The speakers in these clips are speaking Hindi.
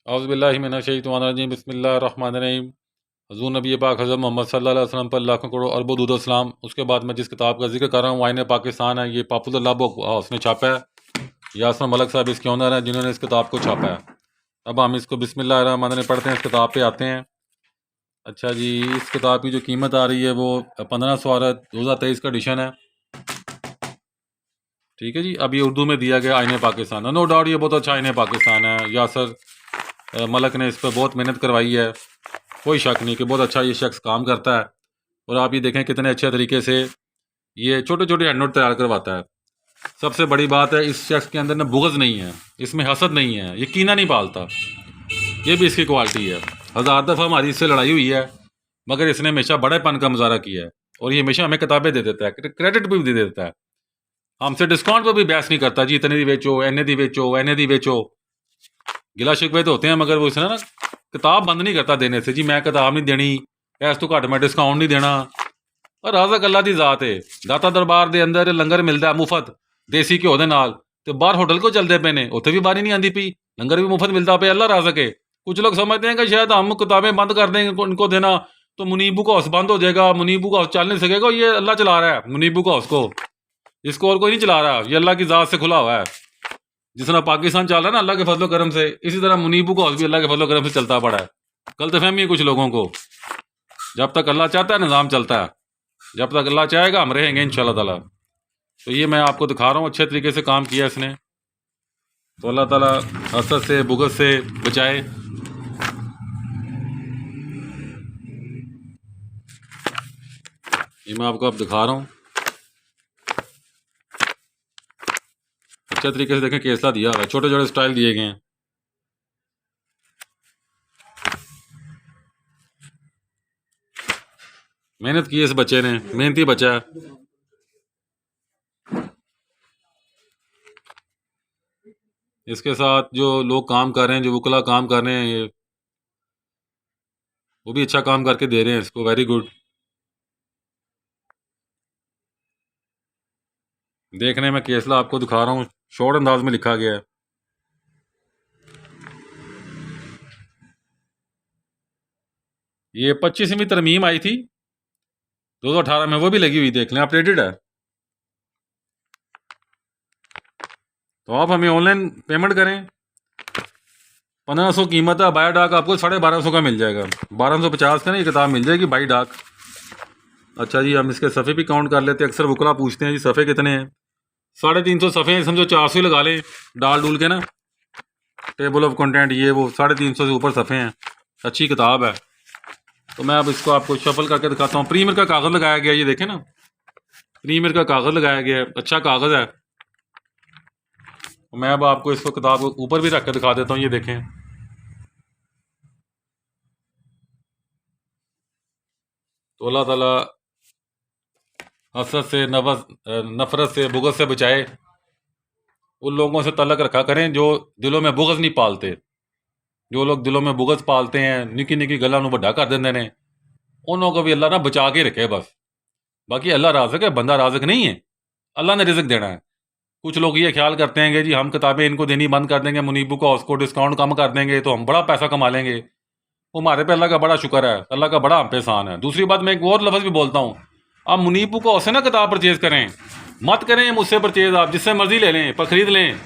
औज़ुबिल्लाहिमिनश्शैतानिर्रजीम बिस्मिल्लाहिर्रहमानिर्रहीम। हुज़ूर नबी पाक हज़रत मोहम्मद सल्लल्लाहु अलैहि वसल्लम पर लाखों करोड़ अरबों दुरूद व सलाम। उसके बाद मैं जिस किताब का जिक्र कर रहा हूँ आईने पाकिस्तान है। ये पॉपुलर लैब हाउस ने छापा है। यासर मलिक साहब इसके ओनर हैं जिन्होंने इस किताब को छापा है। अब हम इसको बिस्मिल्लाहिर्रहमानिर्रहीम पढ़ते हैं, इस किताब पे आते हैं। अच्छा जी, इस किताब की जो कीमत आ रही है वो 1500 2023 का एडिशन है। ठीक है जी। अब ये उर्दू में दिया गया आईने पाकिस्तान है। नो डाउट ये बहुत अच्छा आईने पाकिस्तान है। यासर मलिक ने इस पर बहुत मेहनत करवाई है, कोई शक नहीं कि बहुत अच्छा ये शख्स काम करता है। और आप ये देखें कितने अच्छे तरीके से ये छोटे छोटे हैंड नोट तैयार करवाता है। सबसे बड़ी बात है इस शख्स के अंदर ना बुग़्ज़ नहीं है, इसमें हसद नहीं है, ये कीना नहीं पालता। ये भी इसकी क्वालिटी है। हज़ार दफ़ा हमारी इससे लड़ाई हुई है मगर इसने हमेशा बड़ेपन का मुजाहरा किया है और ये हमेशा हमें किताबें दे देता है, क्रेडिट भी दे देता है। हमसे डिस्काउंट पर भी बहस नहीं करता जी, इतने दी बेचो, एने दी बेचो, एने दी बेचो। गिला शिकवे तो होते हैं मगर वो इसने ना किताब बंद नहीं करता देने से। जी मैं किताब नहीं देनी, इस तो घट मैं डिस्काउंट नहीं देना। और राज़क अल्लाह दी ज़ात है। दाता दरबार दे अंदर लंगर मिलता है मुफ्त देसी घ्यो दे नाल, ते बाहर होटल को चलते पे ने उत्थे भी बारी नहीं आती पी, लंगर भी मुफ्त मिलता पे। अल्लाह राज़क है। कुछ लोग समझते हैं कि शायद हम किताबें बंद कर देंगे इनको देना तो मुनीबू का हाउस बंद हो जाएगा, मुनीबू का हाउस चल नहीं सकेगा। ये अल्लाह चला रहा है मुनीबू का हाउस को, इसको और कोई नहीं चला रहा। ये अल्लाह की ज़ात से खुला हुआ है। जिस तरह पाकिस्तान चल रहा है ना अल्लाह के फजलो करम से, इसी तरह मुनीबू का हाउस भी अल्लाह के फजलो करम से चलता पड़ा है। गलतफहमी है कुछ लोगों को। जब तक अल्लाह चाहता है निज़ाम चलता है, जब तक अल्लाह चाहेगा हम रहेंगे इंशाअल्लाह ताला। तो ये मैं आपको दिखा रहा हूँ अच्छे तरीके से काम किया इसने। तो अल्लाह ताला हसद से बुग़्ज़ से बचाए। ये मैं आपको अब दिखा रहा हूँ अच्छे तरीके से। देखें केसला दिया हुआ है, छोटे छोटे स्टाइल दिए गए हैं। मेहनत की है इस बच्चे ने, मेहनती बच्चा है। इसके साथ जो लोग काम कर रहे हैं, जो वकला काम कर रहे हैं, ये वो भी अच्छा काम करके दे रहे हैं इसको। Very good. देखने में केसला आपको दिखा रहा हूँ, शॉर्ट अंदाज में लिखा गया है। ये 25वीं तरमीम आई थी 2018 में, वो भी लगी हुई देख लें, अपडेटेड है। तो आप हमें ऑनलाइन पेमेंट करें। 1500 कीमत है, बाय डाक आपको 1250 का मिल जाएगा। 1250 का नहीं किताब मिल जाएगी बाई डाक। अच्छा जी, हम इसके सफ़े भी काउंट कर लेते हैं। अक्सर वकला पूछते हैं जी सफ़े कितने हैं। 350 सफ़े हैं, समझो 400 लगा लें डाल डूल के ना। टेबल ऑफ कंटेंट ये वो 350 से ऊपर सफ़े हैं। अच्छी किताब है। तो मैं अब इसको आपको शफल करके दिखाता हूँ। प्रीमियर का कागज़ लगाया गया, ये देखें ना, प्रीमियर का कागज़ लगाया गया है, अच्छा कागज़ है। मैं अब आपको इसको किताब ऊपर भी रख कर दिखा देता हूँ, ये देखें। तो अल्लाह ताला हसद से नफरत से बुग़्ज़ से बचाए। उन लोगों से तल्लक रखा करें जो दिलों में बुग़्ज़ नहीं पालते। जो लोग दिलों में बुग़्ज़ पालते हैं, निकी निकी गल्लां नूं वड्डा कर देंदे ने, उन्हों को भी अल्लाह ना बचा के रखे बस। बाकी अल्लाह राज़िक है, बंदा राज़िक नहीं है। अल्लाह ने रिज़्क देना है। कुछ लोग ये ख्याल करते हैं कि जी हम किताबें इनको देनी बंद कर देंगे, मुनीबू को उसको डिस्काउंट कम कर देंगे तो हम बड़ा पैसा कमा लेंगे। वो हमारे पे अल्लाह का बड़ा शुक्र है, अल्लाह का बड़ा हम पे एहसान है। दूसरी बात मैं एक और लफ्ज़ भी बोलता हूँ, आप मुनीबू को उससे ना किताब परचेज़ करें, मत करें मुझसे परचेज़। आप जिससे मर्ज़ी ले लें, पर ख़रीद लें,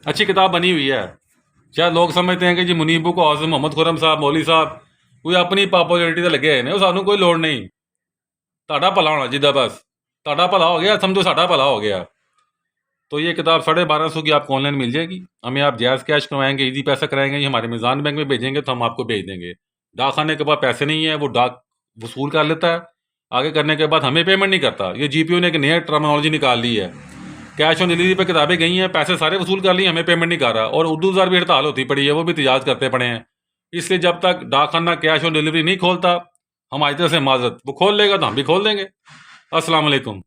अच्छी किताब बनी हुई है। शायद लोग समझते हैं कि जी मुनीबू को हाउस मोहम्मद खुरम साहब मौली साहब कोई अपनी पॉपुलैरिटी से लगे हैं, सानू कोई लोड़ नहीं। ताड़ा भला होना जिदा बस, ताड़ा भला हो गया समझो साड़ा भला हो गया। तो ये किताब 1250 की आपको ऑनलाइन मिल जाएगी। हमें आप जायज़ कैश करवाएंगे, ईजी पैसा कराएंगे, ये हमारे मीज़ान बैंक में भेजेंगे तो हम आपको भेज देंगे। डाक खाने के पास पैसे नहीं है, वो डाक वसूल कर लेता है। आगे करने के बाद हमें पेमेंट नहीं करता। ये जीपीओ ने एक नई टर्मिनोलॉजी निकाल ली है। कैश ऑन डिलीवरी पे किताबें गई हैं, पैसे सारे वसूल कर लिए, हमें पेमेंट नहीं कर रहा। और उर्दू ज़ार भी हड़ताल होती पड़ी है, वो भी तजाज़ करते पड़े हैं। इसलिए जब तक डाक खाना कैश ऑन डिलीवरी नहीं खोलता, हमारी तरफ से माजरत, वो खोल लेगा तो हम भी खोल देंगे। अस्सलाम वालेकुम।